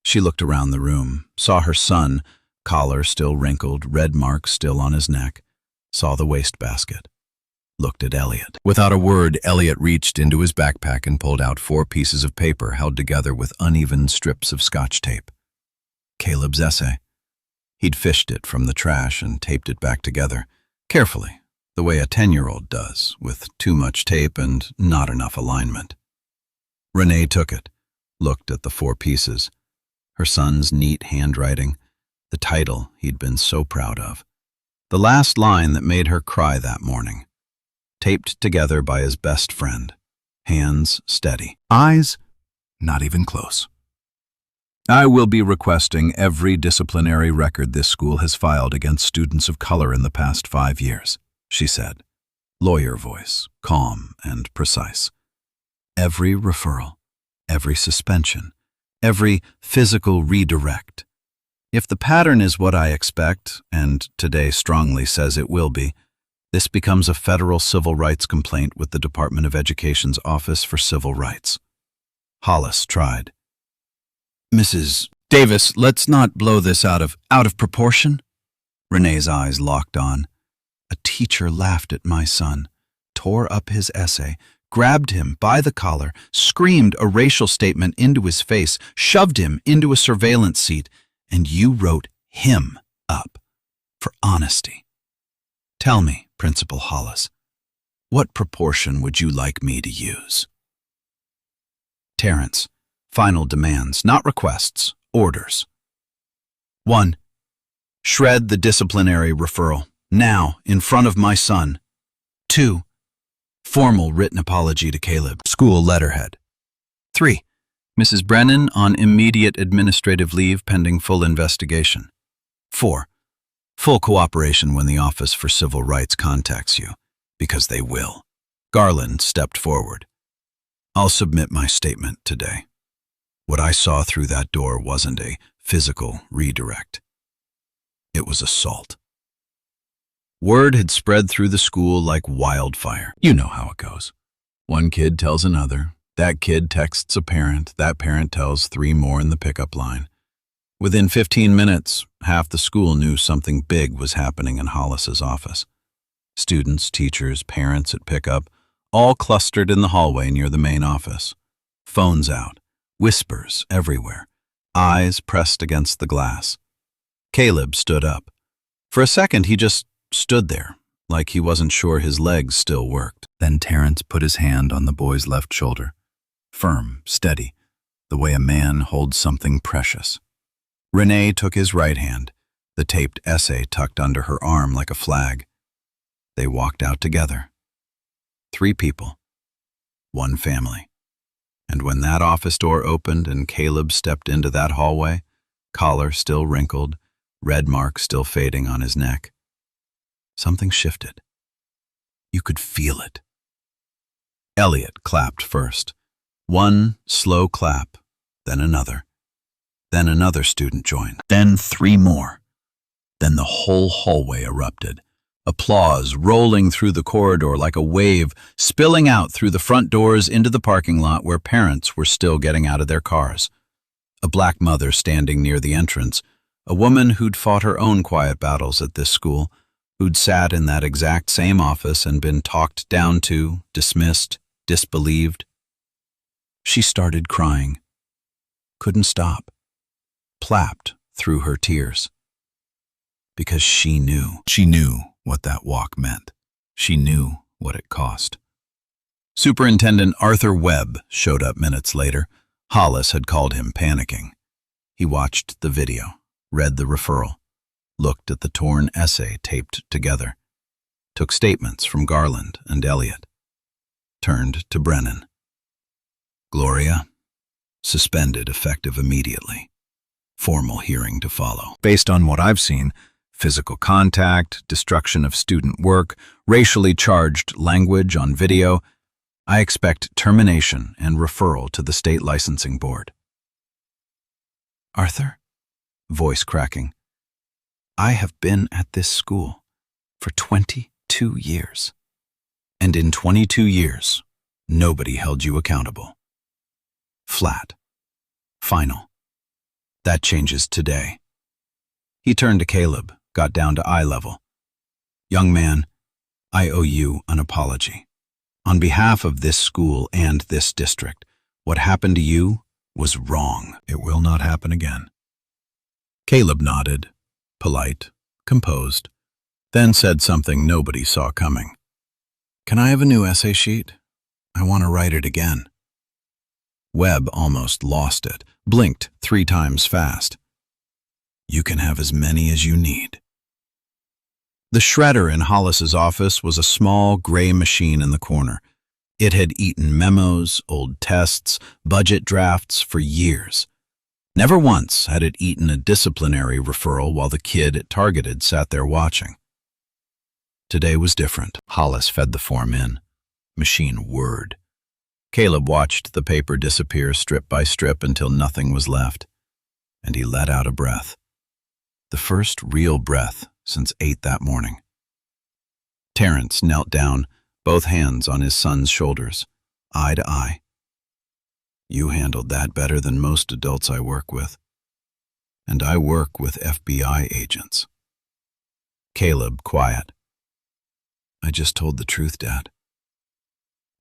Speaker 1: She looked around the room, saw her son, Collar still wrinkled, red marks still on his neck, saw the wastebasket. Looked at Elliot. Without a word, Elliot reached into his backpack and pulled out 4 pieces of paper held together with uneven strips of Scotch tape. Caleb's essay. He'd fished it from the trash and taped it back together, carefully, the way a 10-year-old does, with too much tape and not enough alignment. Renee took it, looked at the 4 pieces, her son's neat handwriting, the title he'd been so proud of, the last line that made her cry that morning, taped together by his best friend, hands steady, eyes not even close. I will be requesting every disciplinary record this school has filed against students of color in the past 5 years, she said, lawyer voice, calm and precise. Every referral, every suspension, every physical redirect. If the pattern is what I expect, and today strongly says it will be, this becomes a federal civil rights complaint with the Department of Education's Office for Civil Rights. Hollis tried. Mrs. Davis, let's not blow this out of proportion. Renee's eyes locked on. A teacher laughed at my son, tore up his essay, grabbed him by the collar, screamed a racial statement into his face, shoved him into a surveillance seat, and you wrote him up for honesty. Tell me, Principal Hollis, what proportion would you like me to use? Terrence, final demands, not requests, orders. 1. Shred the disciplinary referral, now, in front of my son. 2. Formal written apology to Caleb, school letterhead. 3. Mrs. Brennan on immediate administrative leave pending full investigation. 4. Full cooperation when the Office for Civil Rights contacts you, because they will. Garland stepped forward. I'll submit my statement today. What I saw through that door wasn't a physical redirect. It was assault. Word had spread through the school like wildfire. You know how it goes. One kid tells another, that kid texts a parent, that parent tells 3 more in the pickup line. Within 15 minutes, half the school knew something big was happening in Hollis's office. Students, teachers, parents at pickup, all clustered in the hallway near the main office. Phones out, whispers everywhere, eyes pressed against the glass. Caleb stood up. For a second, he just stood there, like he wasn't sure his legs still worked. Then Terrence put his hand on the boy's left shoulder. Firm, steady, the way a man holds something precious. Renee took his right hand, the taped essay tucked under her arm like a flag. They walked out together. 3 people, 1 family. And when that office door opened and Caleb stepped into that hallway, collar still wrinkled, red mark still fading on his neck, something shifted. You could feel it. Elliot clapped first. 1 slow clap, then another. Then another student joined. Then 3 more. Then the whole hallway erupted. Applause rolling through the corridor like a wave, spilling out through the front doors into the parking lot where parents were still getting out of their cars. A black mother standing near the entrance, a woman who'd fought her own quiet battles at this school, who'd sat in that exact same office and been talked down to, dismissed, disbelieved. She started crying. Couldn't stop. Plapped through her tears. Because she knew. She knew what that walk meant. She knew what it cost. Superintendent Arthur Webb showed up minutes later. Hollis had called him panicking. He watched the video, read the referral, looked at the torn essay taped together, took statements from Garland and Elliot, turned to Brennan. Gloria, suspended effective immediately. Formal hearing to follow. Based on what I've seen, physical contact, destruction of student work, racially charged language on video, I expect termination and referral to the state licensing board. Arthur? Voice cracking. I have been at this school for 22 years. And in 22 years, nobody held you accountable. Flat. Final. That changes today. He turned to Caleb, got down to eye level. "Young man, I owe you an apology. On behalf of this school and this district, what happened to you was wrong. It will not happen again." Caleb nodded, polite, composed, then said something nobody saw coming. "Can I have a new essay sheet? I want to write it again." Webb almost lost it, blinked 3 times fast. "You can have as many as you need." The shredder in Hollis's office was a small gray machine in the corner. It had eaten memos, old tests, budget drafts for years. Never once had it eaten a disciplinary referral while the kid it targeted sat there watching. Today was different. Hollis fed the form in. Machine whirred. Caleb watched the paper disappear strip by strip until nothing was left, and he let out a breath. The first real breath since 8 that morning. Terrence knelt down, both hands on his son's shoulders, eye to eye. "You handled that better than most adults I work with. And I work with FBI agents." Caleb, quiet. "I just told the truth, Dad.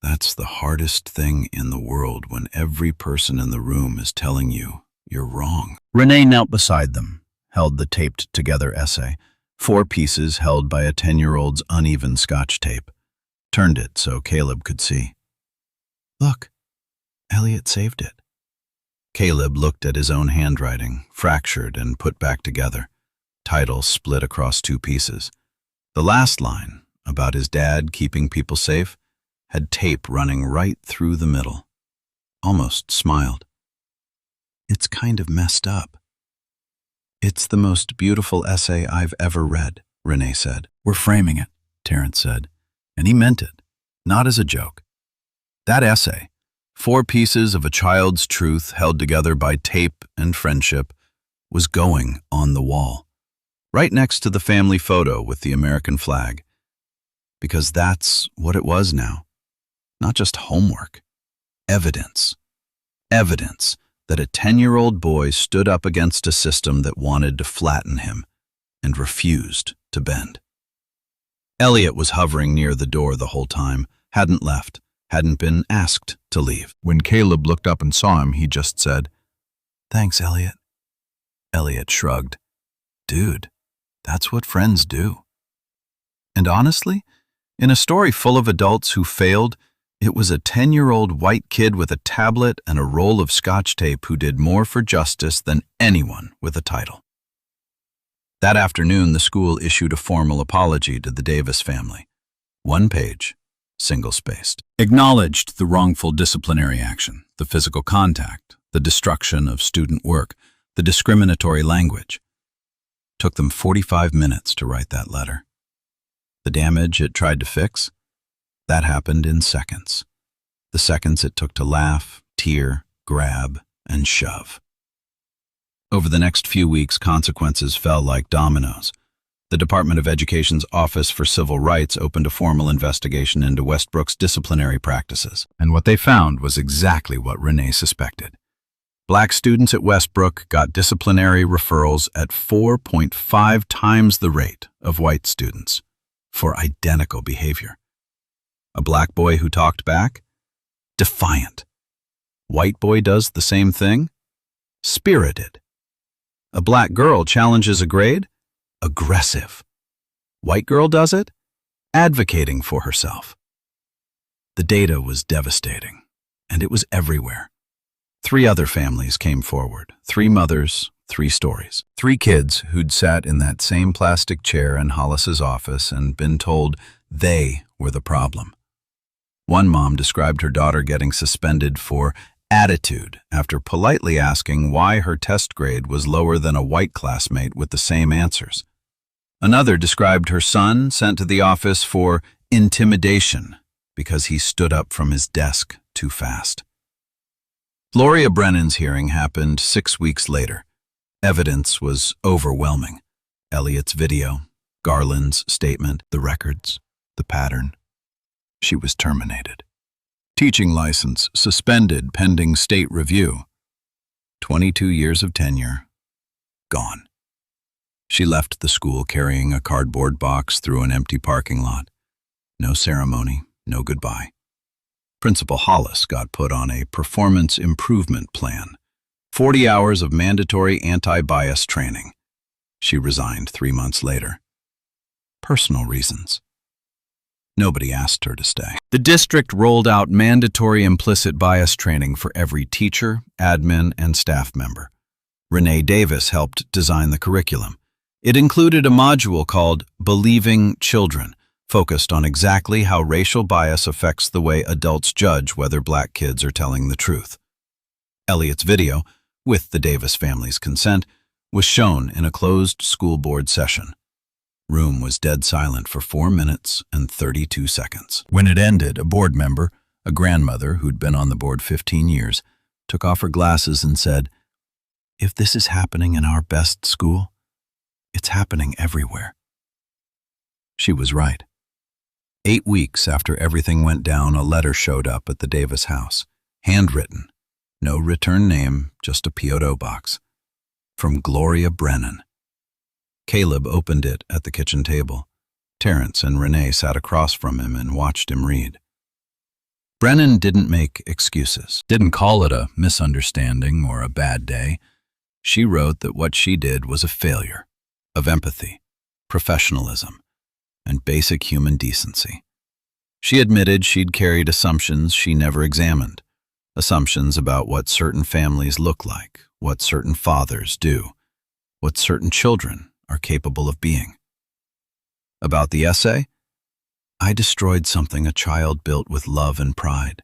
Speaker 1: That's the hardest thing in the world when every person in the room is telling you you're wrong." Renee knelt beside them, held the taped-together essay, 4 pieces held by a 10-year-old's uneven Scotch tape, turned it so Caleb could see. "Look, Elliot saved it." Caleb looked at his own handwriting, fractured and put back together, title split across 2 pieces. The last line, about his dad keeping people safe, had tape running right through the middle. Almost smiled. "It's kind of messed up." "It's the most beautiful essay I've ever read," Renee said. "We're framing it," Terrence said, and he meant it, not as a joke. That essay, 4 pieces of a child's truth held together by tape and friendship, was going on the wall, right next to the family photo with the American flag. Because that's what it was now. Not just homework. Evidence. Evidence that a 10-year-old boy stood up against a system that wanted to flatten him and refused to bend. Elliot was hovering near the door the whole time, hadn't left, hadn't been asked to leave. When Caleb looked up and saw him, he just said, "Thanks, Elliot." Elliot shrugged. "Dude, that's what friends do." And honestly, in a story full of adults who failed, it was a 10-year-old white kid with a tablet and a roll of Scotch tape who did more for justice than anyone with a title. That afternoon, the school issued a formal apology to the Davis family. 1 page, single-spaced. Acknowledged the wrongful disciplinary action, the physical contact, the destruction of student work, the discriminatory language. Took them 45 minutes to write that letter. The damage it tried to fix? That happened in seconds. The seconds it took to laugh, tear, grab, and shove. Over the next few weeks, consequences fell like dominoes. The Department of Education's Office for Civil Rights opened a formal investigation into Westbrook's disciplinary practices. And what they found was exactly what Renee suspected. Black students at Westbrook got disciplinary referrals at 4.5 times the rate of white students for identical behavior. A black boy who talked back? Defiant. White boy does the same thing? Spirited. A black girl challenges a grade? Aggressive. White girl does it? Advocating for herself. The data was devastating, and it was everywhere. 3 other families came forward, 3 mothers, 3 stories. 3 kids who'd sat in that same plastic chair in Hollis's office and been told they were the problem. One mom described her daughter getting suspended for attitude after politely asking why her test grade was lower than a white classmate with the same answers. Another described her son sent to the office for intimidation because he stood up from his desk too fast. Gloria Brennan's hearing happened 6 weeks later. Evidence was overwhelming. Elliot's video, Garland's statement, the records, the pattern. She was terminated. Teaching license suspended pending state review. 22 years of tenure, gone. She left the school carrying a cardboard box through an empty parking lot. No ceremony, no goodbye. Principal Hollis got put on a performance improvement plan. 40 hours of mandatory anti-bias training. She resigned 3 months later. Personal reasons. Nobody asked her to stay. The district rolled out mandatory implicit bias training for every teacher, admin, and staff member. Renee Davis helped design the curriculum. It included a module called Believing Children, focused on exactly how racial bias affects the way adults judge whether black kids are telling the truth. Elliot's video, with the Davis family's consent, was shown in a closed school board session. Room was dead silent for 4 minutes and 32 seconds. When it ended, a board member, a grandmother who'd been on the board 15 years, took off her glasses and said, "If this is happening in our best school, it's happening everywhere." She was right. 8 weeks after everything went down, a letter showed up at the Davis house, handwritten. No return name, just a P.O. box. From Gloria Brennan. Caleb opened it at the kitchen table. Terrence and Renee sat across from him and watched him read. Brennan didn't make excuses, didn't call it a misunderstanding or a bad day. She wrote that what she did was a failure of empathy, professionalism, and basic human decency. She admitted she'd carried assumptions she never examined, assumptions about what certain families look like, what certain fathers do, what certain children are capable of being. About the essay, I destroyed something a child built with love and pride.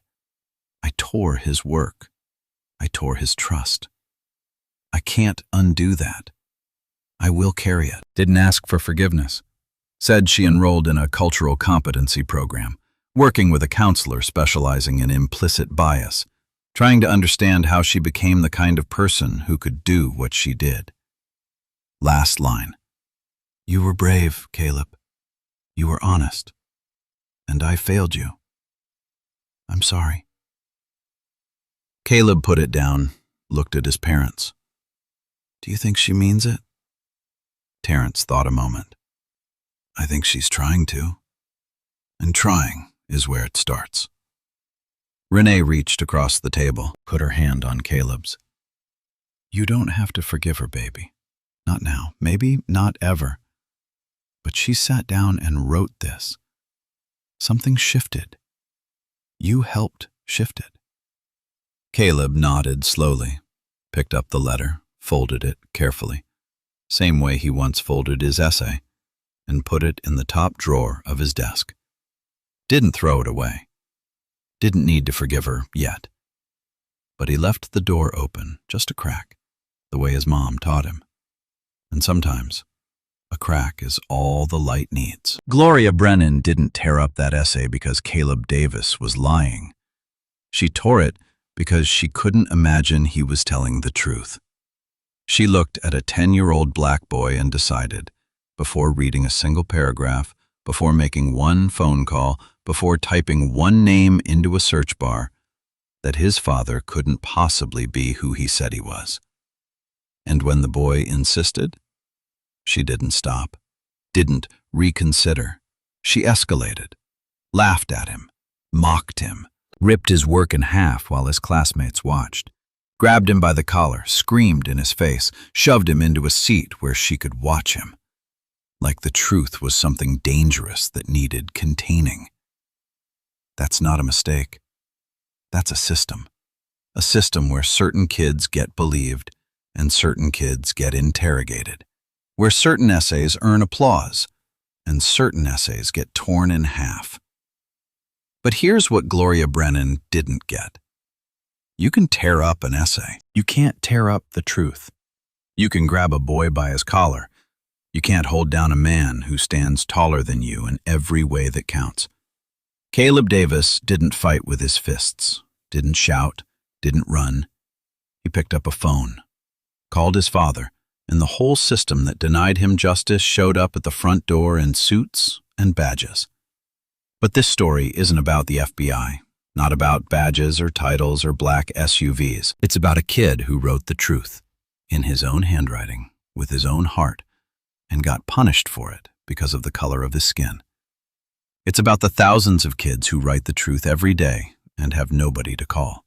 Speaker 1: I tore his work. I tore his trust. I can't undo that. I will carry it. Didn't ask for forgiveness. Said she enrolled in a cultural competency program, working with a counselor specializing in implicit bias, trying to understand how she became the kind of person who could do what she did. Last line. You were brave, Caleb. You were honest. And I failed you. I'm sorry. Caleb put it down, looked at his parents. Do you think she means it? Terrence thought a moment. I think she's trying to. And trying is where it starts. Renee reached across the table, put her hand on Caleb's. You don't have to forgive her, baby. Not now, maybe not ever. But she sat down and wrote this. Something shifted. You helped shift it. Caleb nodded slowly, picked up the letter, folded it carefully, same way he once folded his essay, and put it in the top drawer of his desk. Didn't throw it away. Didn't need to forgive her yet. But he left the door open, just a crack, the way his mom taught him. And sometimes, a crack is all the light needs. Gloria Brennan didn't tear up that essay because Caleb Davis was lying. She tore it because she couldn't imagine he was telling the truth. She looked at a 10-year-old black boy and decided, before reading a single paragraph, before making one phone call, before typing one name into a search bar, that his father couldn't possibly be who he said he was. And when the boy insisted, she didn't stop, didn't reconsider. She escalated, laughed at him, mocked him, ripped his work in half while his classmates watched, grabbed him by the collar, screamed in his face, shoved him into a seat where she could watch him, like the truth was something dangerous that needed containing. That's not a mistake. That's a system where certain kids get believed and certain kids get interrogated, where certain essays earn applause and certain essays get torn in half. But here's what Gloria Brennan didn't get. You can tear up an essay. You can't tear up the truth. You can grab a boy by his collar. You can't hold down a man who stands taller than you in every way that counts. Caleb Davis didn't fight with his fists, didn't shout, didn't run. He picked up a phone, called his father, and the whole system that denied him justice showed up at the front door in suits and badges. But this story isn't about the FBI, not about badges or titles or black SUVs. It's about a kid who wrote the truth, in his own handwriting, with his own heart, and got punished for it because of the color of his skin. It's about the thousands of kids who write the truth every day and have nobody to call.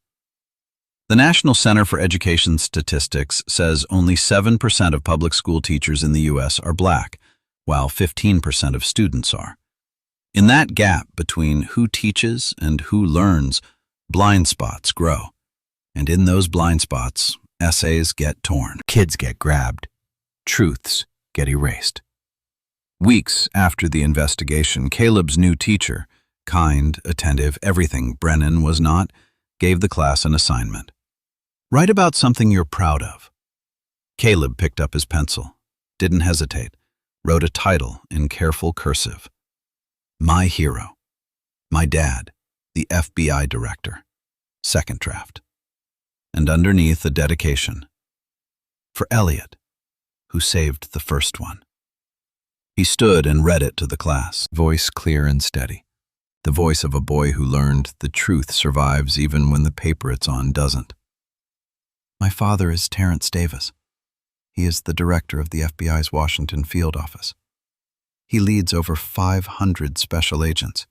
Speaker 1: The National Center for Education Statistics says only 7% of public school teachers in the U.S. are black, while 15% of students are. In that gap between who teaches and who learns, blind spots grow. And in those blind spots, essays get torn, kids get grabbed, truths get erased. Weeks after the investigation, Caleb's new teacher, kind, attentive, everything Brennan was not, gave the class an assignment. Write about something you're proud of. Caleb picked up his pencil, didn't hesitate, wrote a title in careful cursive. My hero. My dad, the FBI director. Second draft. And underneath a dedication. For Elliot, who saved the first one. He stood and read it to the class, voice clear and steady. The voice of a boy who learned the truth survives even when the paper it's on doesn't. My father is Terrence Davis. He is the director of the FBI's Washington field office. He leads over 500 special agents.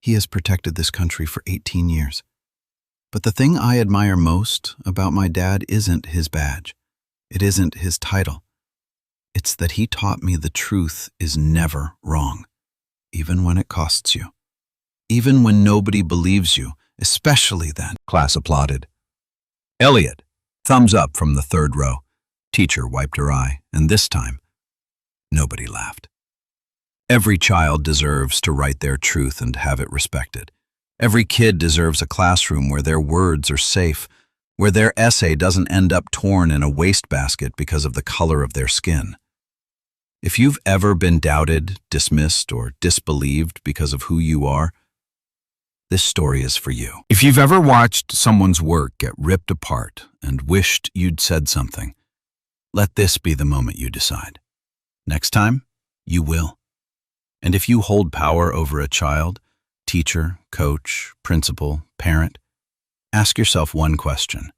Speaker 1: He has protected this country for 18 years. But the thing I admire most about my dad isn't his badge. It isn't his title. It's that he taught me the truth is never wrong, even when it costs you. Even when nobody believes you, especially then. Class applauded. Elliot, thumbs up from the third row. Teacher wiped her eye, and this time, nobody laughed. Every child deserves to write their truth and have it respected. Every kid deserves a classroom where their words are safe, where their essay doesn't end up torn in a wastebasket because of the color of their skin. If you've ever been doubted, dismissed, or disbelieved because of who you are, this story is for you. If you've ever watched someone's work get ripped apart and wished you'd said something, let this be the moment you decide. Next time, you will. And if you hold power over a child, teacher, coach, principal, parent, ask yourself one question.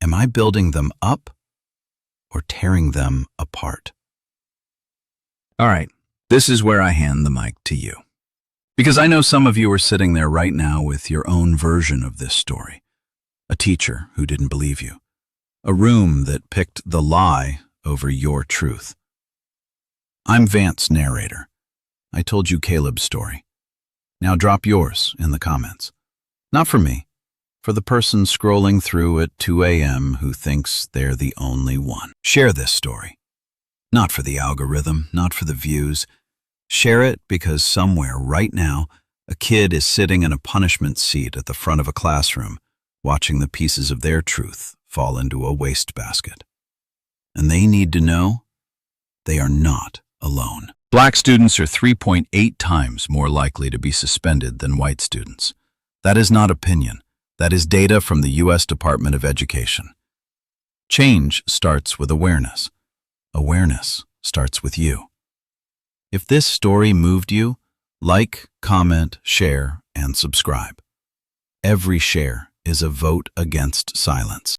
Speaker 1: Am I building them up or tearing them apart? All right, this is where I hand the mic to you. Because I know some of you are sitting there right now with your own version of this story. A teacher who didn't believe you. A room that picked the lie over your truth. I'm Vance Narrator. I told you Caleb's story. Now drop yours in the comments. Not for me, for the person scrolling through at 2 a.m. who thinks they're the only one. Share this story. Not for the algorithm, not for the views. Share it because somewhere right now, a kid is sitting in a punishment seat at the front of a classroom, watching the pieces of their truth fall into a wastebasket. And they need to know they are not alone. Black students are 3.8 times more likely to be suspended than white students. That is not opinion. That is data from the U.S. Department of Education. Change starts with awareness. Awareness starts with you. If this story moved you, like, comment, share, and subscribe. Every share is a vote against silence.